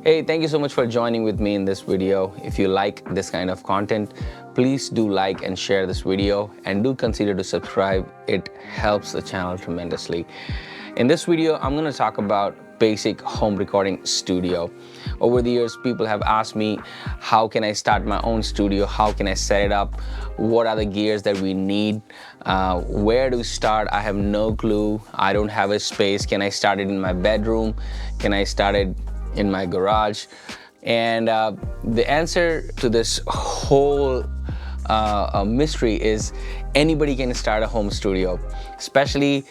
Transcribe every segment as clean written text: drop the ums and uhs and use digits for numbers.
Hey, thank you so much for joining with me in this video. If you like this kind of content, please do like and share this video, and do consider to subscribe. It helps the channel tremendously. In this video, I'm going to talk about basic home recording studio. Over the years, people have asked me, how can I start my own studio? How can I set it up? What are the gears that we need? Where to start? I have no clue. I don't have a space. Can I start it in my bedroom? Can I start it in my garage? And the answer to this whole mystery is anybody can start a home studio, especially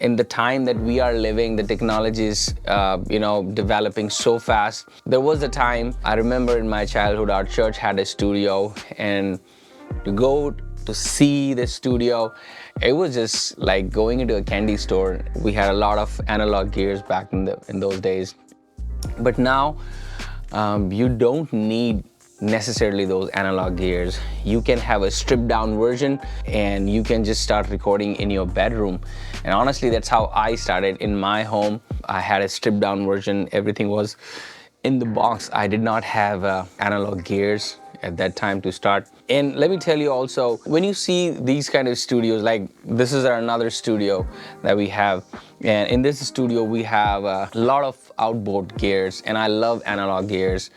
in the time that we are living. The technology is developing so fast. There was a time, I remember in my childhood, our church had a studio, and to go to see the studio, it was just like going into a candy store. We had a lot of analog gears back in those days, but now you don't need necessarily those analog gears. You can have a stripped down version and you can just start recording in your bedroom. And honestly, that's how I started in my home. I had a stripped down version. Everything was in the box. I did not have analog gears at that time to start. And let me tell you also, when you see these kind of studios, like this is another studio that we have, and in this studio we have a lot of outboard gears, and I love analog gears.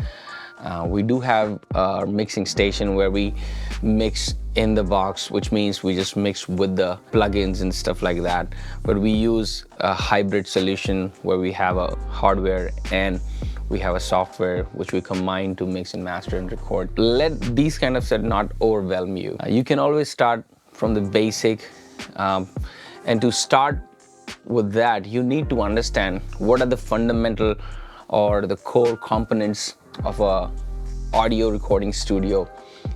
We do have a mixing station where we mix in the box, which means we just mix with the plugins and stuff like that. But we use a hybrid solution where we have a hardware and we have a software which we combine to mix and master and record. Let these kind of set not overwhelm you. You can always start from the basic, and to start with that, you need to understand what are the fundamental or the core components of a audio recording studio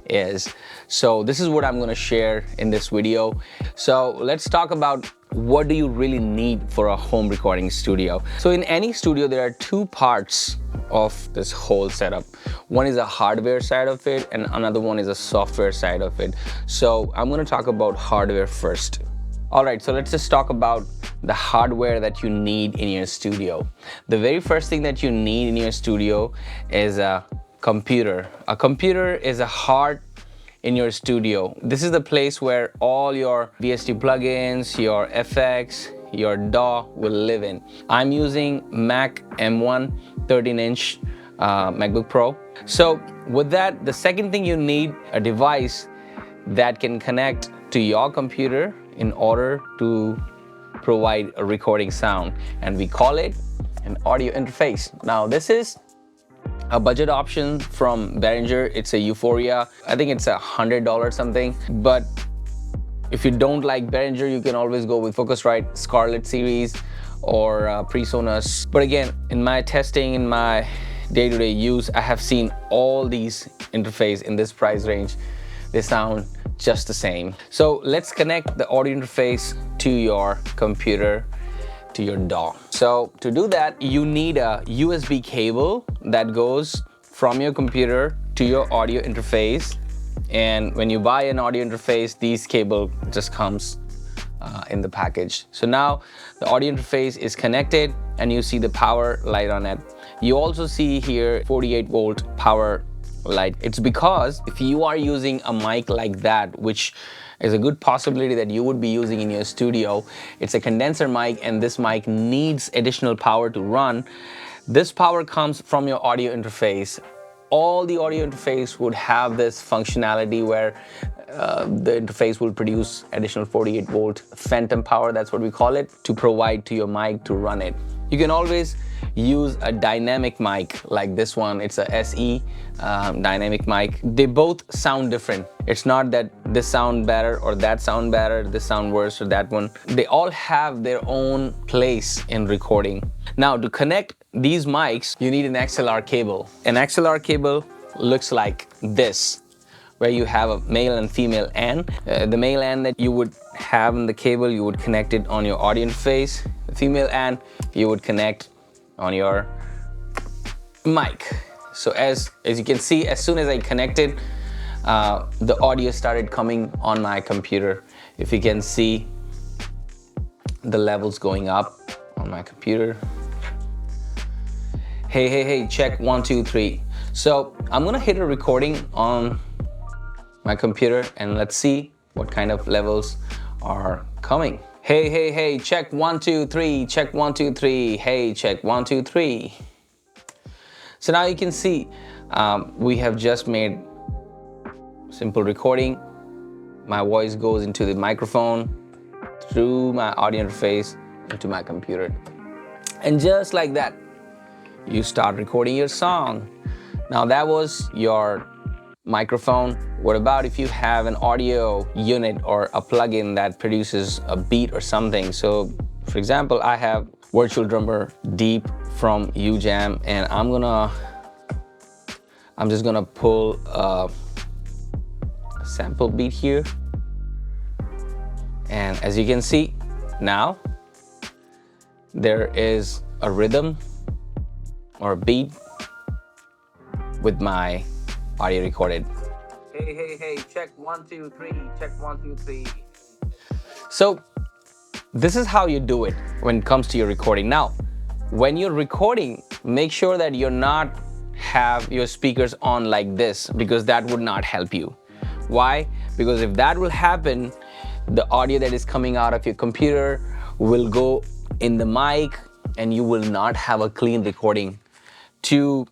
is. So this is what I'm going to share in this video. So let's talk about what do you really need for a home recording studio. So in any studio, there are two parts of this whole setup. One is a hardware side of it, and another one is a software side of it. So I'm going to talk about hardware first. All right, so let's just talk about the hardware that you need in your studio. The very first thing that you need in your studio is a computer. A computer is a heart in your studio. This is the place where all your VST plugins, your FX, your DAW will live in. I'm using Mac M1 13-inch MacBook Pro. So with that, the second thing you need, a device that can connect to your computer in order to provide a recording sound, and we call it an audio interface. Now this is a budget option from Behringer. It's a U-Phoria. I think it's $100 something, but if you don't like Behringer, you can always go with Focusrite Scarlett series or PreSonus. But again, in my testing, in my day-to-day use, I have seen all these interfaces in this price range. They sound just the same. So let's connect the audio interface to your computer, to your DAW. So to do that, you need a USB cable that goes from your computer to your audio interface. And when you buy an audio interface, these cable just comes in the package. So now the audio interface is connected and you see the power light on it. You also see here 48-volt power light. It's because if you are using a mic like that, which is a good possibility that you would be using in your studio, it's a condenser mic and this mic needs additional power to run. This power comes from your audio interface. All the audio interface would have this functionality where the interface will produce additional 48-volt phantom power, that's what we call it, to provide to your mic to run it. You can always use a dynamic mic like this one. It's a SE dynamic mic. They both sound different. It's not that this sound better or that sound better, this sound worse or that one. They all have their own place in recording. Now to connect these mics, you need an XLR cable. An XLR cable looks like this, where you have a male and female end. The male end that you would have in the cable, you would connect it on your audio interface. The female end, you would connect on your mic. So as you can see, as soon as I connected, the audio started coming on my computer. If you can see the levels going up on my computer. Hey, check 1, 2, 3. So I'm gonna hit a recording on my computer and let's see what kind of levels are coming. Hey, check 1, 2, 3, check 1, 2, 3. Hey, check 1, 2, 3. So now you can see we have just made simple recording. My voice goes into the microphone through my audio interface into my computer. And just like that, you start recording your song. Now that was your microphone. What about if you have an audio unit or a plugin that produces a beat or something? So for example, I have Virtual Drummer Deep from UJam, and I'm just gonna pull a sample beat here. And as you can see, now there is a rhythm or a beat with my audio recorded. Hey, check 1, 2, 3, check 1, 2, 3. So this is how you do it when it comes to your recording. Now, when you're recording, make sure that you're not have your speakers on like this, because that would not help you. Why? Because if that will happen, the audio that is coming out of your computer will go in the mic and you will not have a clean recording. To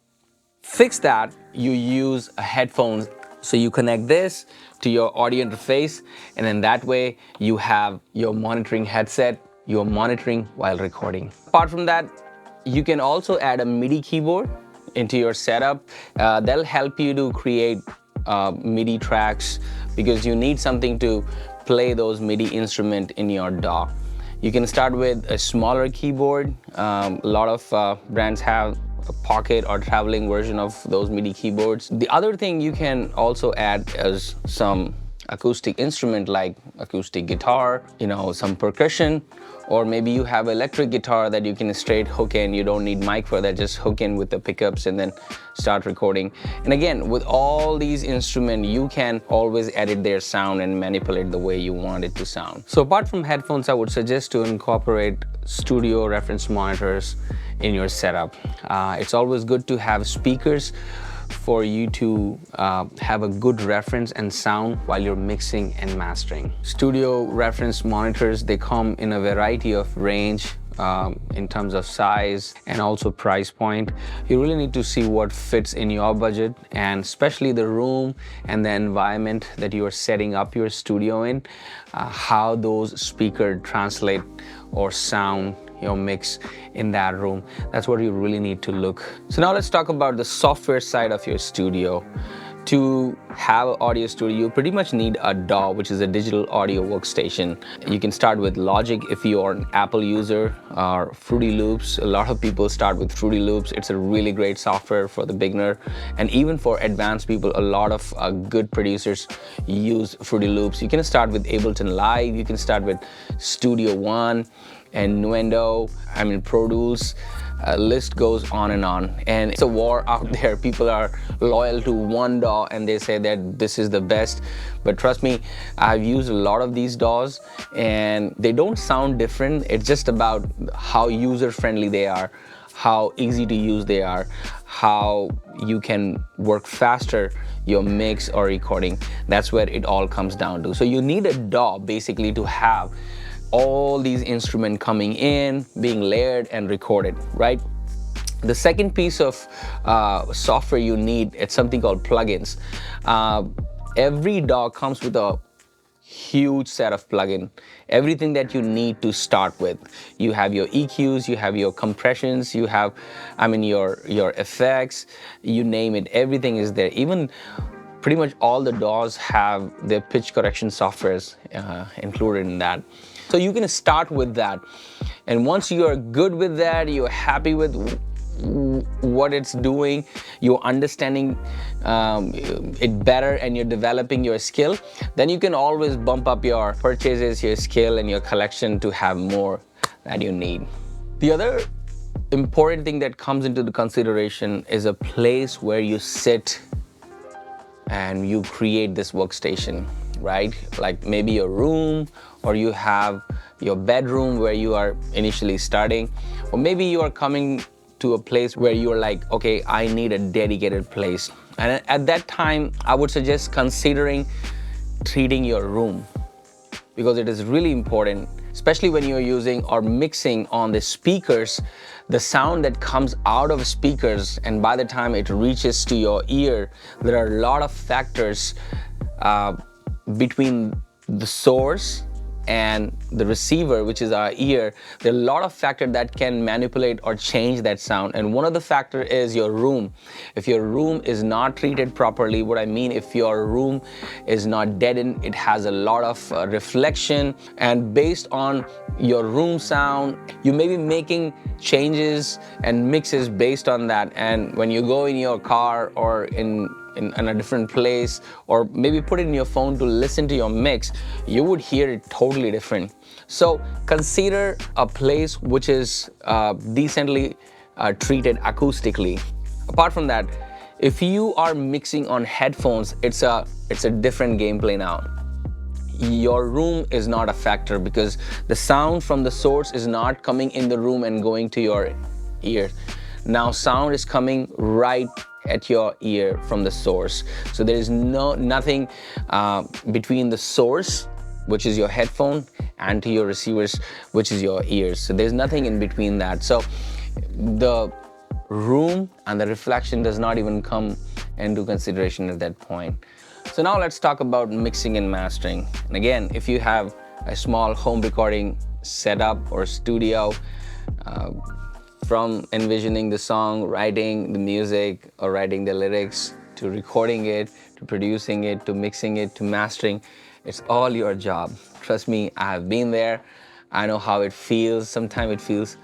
fix that, you use a headphones. So you connect this to your audio interface, and then that way you have your monitoring headset, you're monitoring while recording. Apart from that, you can also add a MIDI keyboard into your setup. That'll help you to create MIDI tracks, because you need something to play those MIDI instrument in your DAW. You can start with a smaller keyboard. A lot of brands have a pocket or traveling version of those MIDI keyboards. The other thing you can also add is some acoustic instrument like acoustic guitar, some percussion, or maybe you have electric guitar that you can straight hook in. You don't need mic for that, just hook in with the pickups and then start recording. And again, with all these instruments, you can always edit their sound and manipulate the way you want it to sound. So apart from headphones, I would suggest to incorporate studio reference monitors in your setup. It's always good to have speakers for you to have a good reference and sound while you're mixing and mastering. Studio reference monitors, they come in a variety of range in terms of size and also price point. You really need to see what fits in your budget, and especially the room and the environment that you are setting up your studio in, how those speakers translate or sound your mix in that room. That's what you really need to look. So now let's talk about the software side of your studio. To have an audio studio, you pretty much need a DAW, which is a digital audio workstation. You can start with Logic if you are an Apple user, or Fruity Loops. A lot of people start with Fruity Loops. It's a really great software for the beginner, and even for advanced people, a lot of good producers use Fruity Loops. You can start with Ableton Live, you can start with Studio One and Nuendo, Pro Tools. List goes on, and it's a war out there. People are loyal to one DAW and they say that this is the best, but trust me, I've used a lot of these DAWs and they don't sound different. It's just about how user-friendly they are, how easy to use they are, how you can work faster your mix or recording. That's where it all comes down to. So you need a DAW basically to have all these instruments coming in, being layered and recorded, right? The second piece of software you need, it's something called plugins. Every DAW comes with a huge set of plugins, everything that you need to start with. You have your EQs, you have your compressions, you have, your effects, you name it, everything is there. Even pretty much all the DAWs have their pitch correction softwares included in that. So you can start with that. And once you are good with that, you're happy with what it's doing, you're understanding it better, and you're developing your skill, then you can always bump up your purchases, your skill, and your collection to have more that you need. The other important thing that comes into the consideration is a place where you sit and you create this workstation, right? Like maybe your room, or you have your bedroom where you are initially starting, or maybe you are coming to a place where you're like, okay, I need a dedicated place. And at that time, I would suggest considering treating your room, because it is really important, especially when you're using or mixing on the speakers. The sound that comes out of speakers, and by the time it reaches to your ear, there are a lot of factors between the source and the receiver, which is our ear. There are a lot of factors that can manipulate or change that sound, and one of the factor is your room. If your room is not treated properly, what I mean, if your room is not deadened, it has a lot of reflection, and based on your room sound, you may be making changes and mixes based on that. And when you go in your car or in a different place, or maybe put it in your phone to listen to your mix, you would hear it totally different. So consider a place which is decently treated acoustically. Apart from that, if you are mixing on headphones, it's a different gameplay now. Your room is not a factor, because the sound from the source is not coming in the room and going to your ear. Now sound is coming right at your ear from the source. So there is nothing between the source, which is your headphone, and to your receivers, which is your ears. So there's nothing in between that. So the room and the reflection does not even come into consideration at that point. So now let's talk about mixing and mastering. And again, if you have a small home recording setup or studio, from envisioning the song, writing the music or writing the lyrics, to recording it, to producing it, to mixing it, to mastering, it's all your job. Trust me, I have been there. I know how it feels. Sometimes it feels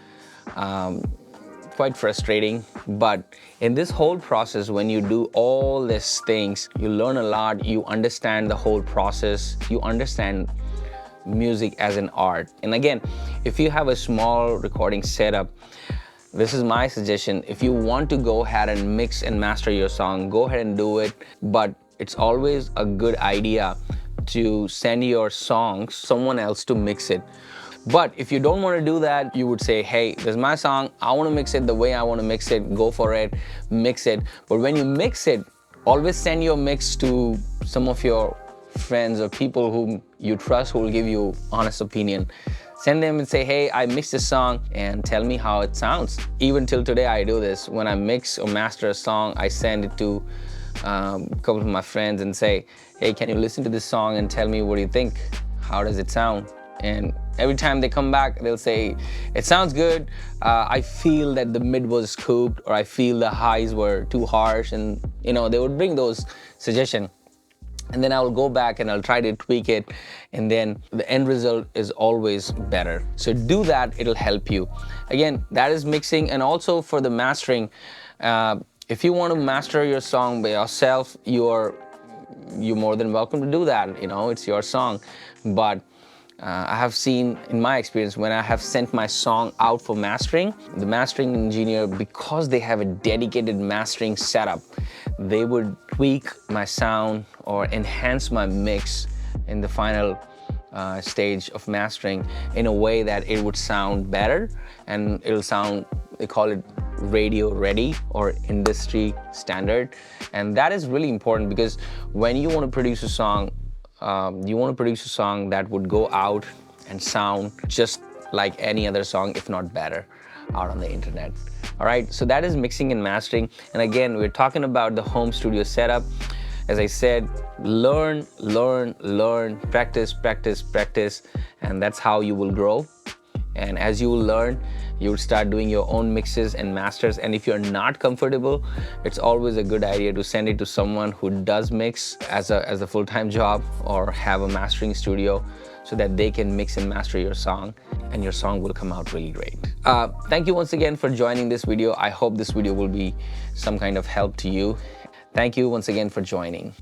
quite frustrating, but in this whole process, when you do all these things, you learn a lot, you understand the whole process, you understand music as an art. And again, if you have a small recording setup, this is my suggestion. If you want to go ahead and mix and master your song, go ahead and do it. But it's always a good idea to send your songs someone else to mix it. But if you don't want to do that, you would say, hey, this is my song, I want to mix it the way I want to mix it, go for it, mix it. But when you mix it, always send your mix to some of your friends or people whom you trust, who will give you honest opinion. Send them and say, hey, I mixed this song and tell me how it sounds. Even till today, I do this. When I mix or master a song, I send it to a couple of my friends and say, hey, can you listen to this song and tell me what you think? How does it sound? And every time they come back, they'll say, it sounds good. I feel that the mid was scooped, or I feel the highs were too harsh. And they would bring those suggestions. And then I will go back and I'll try to tweak it, and then the end result is always better. So do that, it'll help you. Again, that is mixing. And also for the mastering, if you want to master your song by yourself, you're more than welcome to do that. It's your song. But I have seen, in my experience, when I have sent my song out for mastering, the mastering engineer, because they have a dedicated mastering setup, they would tweak my sound or enhance my mix in the final stage of mastering in a way that it would sound better, and it'll sound, they call it radio ready or industry standard. And that is really important, because when you want to produce a song, that would go out and sound just like any other song, if not better, out on the internet. All right, so that is mixing and mastering. And again, we're talking about the home studio setup. As I said, learn, practice, and that's how you will grow. And as you will learn, you will start doing your own mixes and masters. And if you're not comfortable, it's always a good idea to send it to someone who does mix as a full-time job, or have a mastering studio, so that they can mix and master your song, and your song will come out really great. Thank you once again for joining this video. I hope this video will be some kind of help to you. Thank you once again for joining.